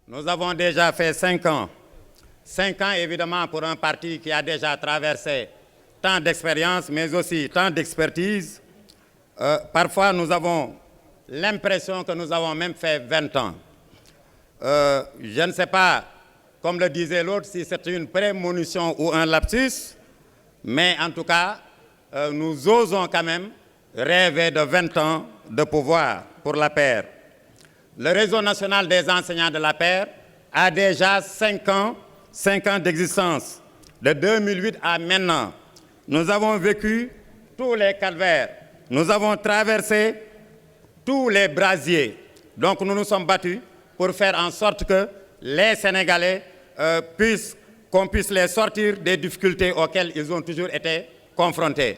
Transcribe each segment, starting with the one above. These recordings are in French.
Nous avons déjà fait 5 ans. 5 ans, évidemment, pour un parti qui a déjà traversé tant d'expérience, mais aussi tant d'expertise. Parfois, nous avons l'impression que nous avons même fait 20 ans. Je ne sais pas, comme le disait l'autre, si c'est une prémonition ou un lapsus, mais en tout cas, nous osons quand même rêver de 20 ans de pouvoir pour la paix. Le réseau national des enseignants de la paix a déjà 5 ans d'existence. De 2008 à maintenant, nous avons vécu tous les calvaires. Nous avons traversé tous les brasiers. Donc nous nous sommes battus pour faire en sorte que les Sénégalais qu'on puisse les sortir des difficultés auxquelles ils ont toujours été confrontés.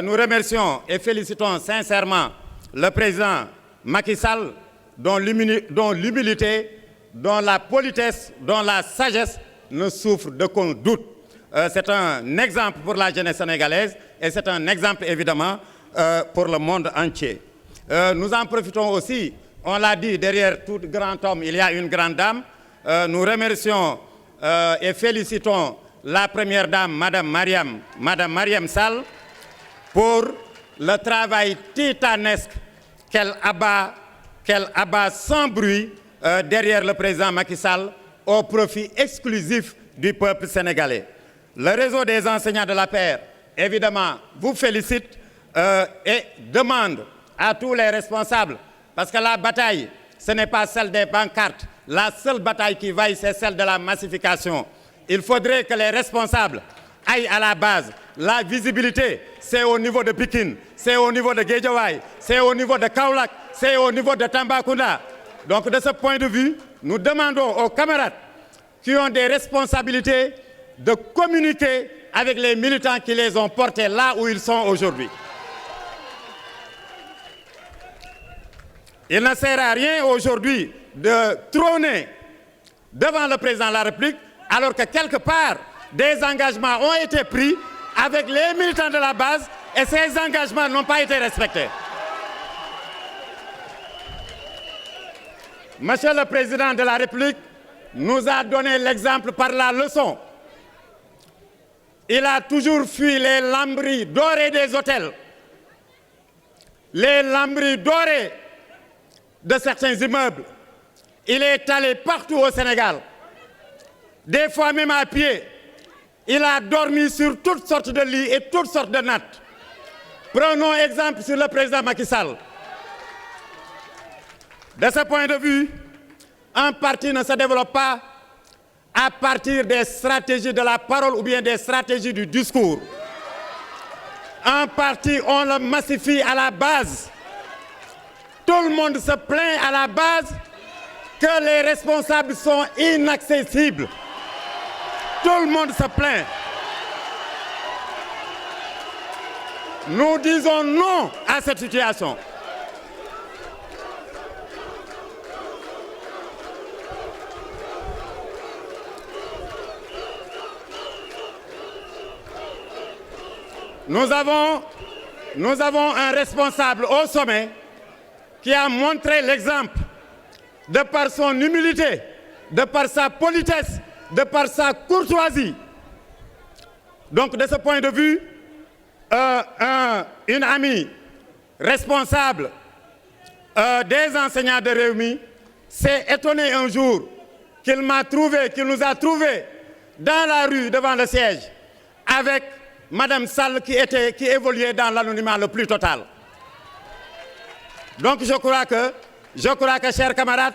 Nous remercions et félicitons sincèrement le président Macky Sall, dont l'humilité, dont la politesse, dont la sagesse ne souffrent d'aucun doute. C'est un exemple pour la jeunesse sénégalaise et c'est un exemple évidemment pour le monde entier. Nous en profitons aussi, on l'a dit, derrière tout grand homme, il y a une grande dame. Nous remercions et félicitons la première dame, Madame Mariam Sall, pour le travail titanesque qu'elle abat sans bruit derrière le président Macky Sall au profit exclusif du peuple sénégalais. Le réseau des enseignants de la paix, évidemment, vous félicite et demande à tous les responsables, parce que la bataille, ce n'est pas celle des pancartes. La seule bataille qui vaille, c'est celle de la massification. Il faudrait que les responsables aillent à la base. La visibilité, c'est au niveau de Pikine, c'est au niveau de Guédiawaye, c'est au niveau de Kaolack, c'est au niveau de Tambacounda. Donc de ce point de vue, nous demandons aux camarades qui ont des responsabilités de communiquer avec les militants qui les ont portés là où ils sont aujourd'hui. Il ne sert à rien aujourd'hui de trôner devant le président de la République alors que quelque part, des engagements ont été pris avec les militants de la base et ces engagements n'ont pas été respectés. Monsieur le Président de la République nous a donné l'exemple par la leçon. Il a toujours fui les lambris dorés des hôtels, les lambris dorés de certains immeubles. Il est allé partout au Sénégal, des fois même à pied. Il a dormi sur toutes sortes de lits et toutes sortes de nattes. Prenons exemple sur le président Macky Sall. De ce point de vue, un parti ne se développe pas à partir des stratégies de la parole ou bien des stratégies du discours. Un parti, on le massifie à la base. Tout le monde se plaint à la base que les responsables sont inaccessibles. Tout le monde se plaint. Nous disons non à cette situation. Nous avons un responsable au sommet qui a montré l'exemple de par son humilité, de par sa politesse, de par sa courtoisie. Donc de ce point de vue, une amie responsable des enseignants de Rewmi s'est étonnée un jour qu'il nous a trouvés dans la rue devant le siège avec Madame Sall qui évoluait dans l'anonymat le plus total. Donc je crois que, chers camarades,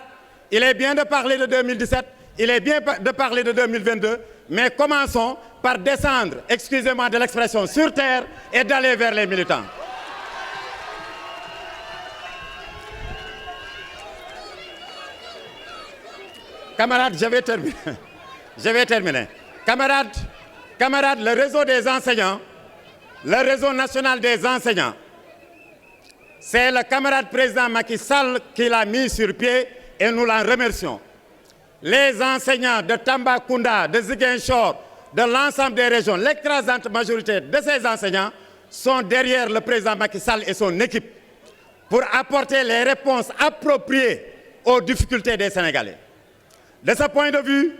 il est bien de parler de 2017, il est bien de parler de 2022, mais commençons par descendre, excusez-moi de l'expression, sur terre et d'aller vers les militants. Camarades, je vais terminer. Camarades, le réseau des enseignants, le réseau national des enseignants, c'est le camarade président Macky Sall qui l'a mis sur pied et nous l'en remercions. Les enseignants de Tambacounda, de Ziguinchor, de l'ensemble des régions, l'écrasante majorité de ces enseignants sont derrière le président Macky Sall et son équipe pour apporter les réponses appropriées aux difficultés des Sénégalais. De ce point de vue,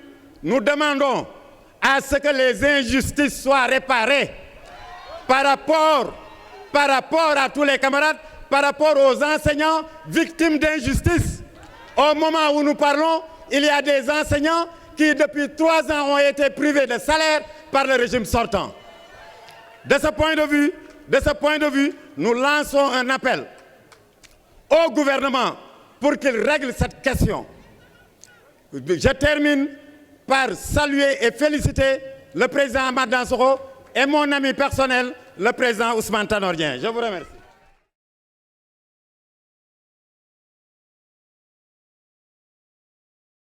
nous demandons à ce que les injustices soient réparées par rapport à tous les camarades, par rapport aux enseignants victimes d'injustice. Au moment où nous parlons, il y a des enseignants qui, depuis 3 ans, ont été privés de salaire par le régime sortant. De ce point de vue, nous lançons un appel au gouvernement pour qu'il règle cette question. Je termine par saluer et féliciter le président Amath Dansokho et mon ami personnel, le président Ousmane Tanor Dieng. Je vous remercie.